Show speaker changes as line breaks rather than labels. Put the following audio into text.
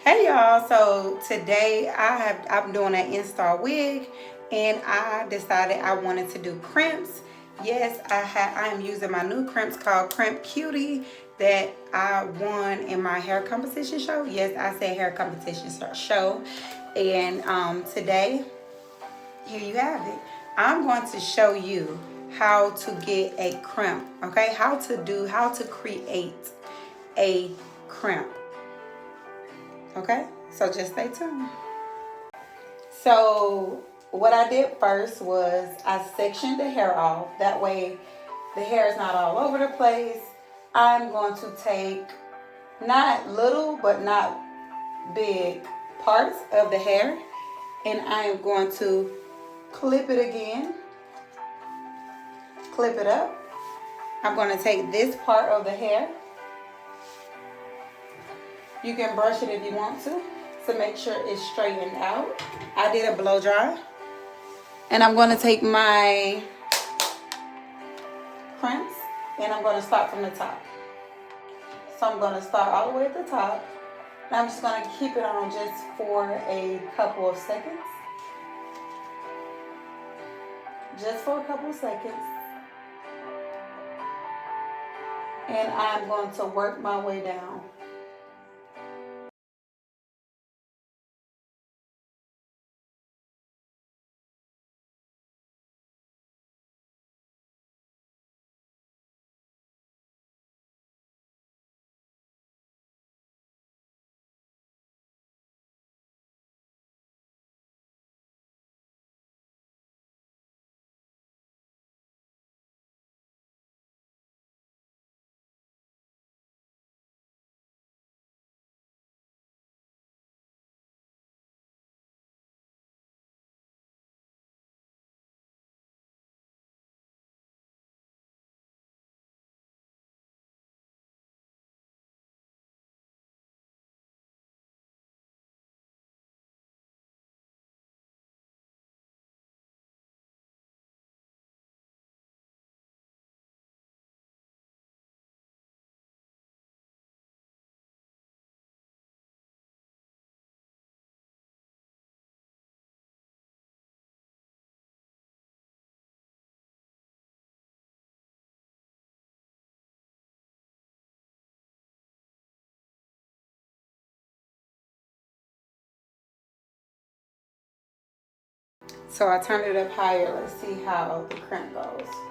Hey y'all, so today I'm doing an install wig and I decided I wanted to do crimps. Yes, I am using my new crimps called Crimp Cutie that I won in my hair competition show. Yes, I said hair competition show. And today, here you have it. I'm going to show you how to get a crimp, okay? How to create a crimp. Okay, so just stay tuned. So what I did first was I sectioned the hair off. That way the hair is not all over the place. I'm going to take not little but not big parts of the hair and I am going to clip it again, clip it up. I'm going to take this part of the hair. You can brush it if you want to make sure it's straightened out. I did a blow dry. And I'm going to take my crimps and I'm going to start from the top. So I'm going to start all the way at the top. And I'm just going to keep it on just for a couple of seconds. Just for a couple of seconds. And I'm going to work my way down. So I turned it up higher. Let's see how the crimp goes.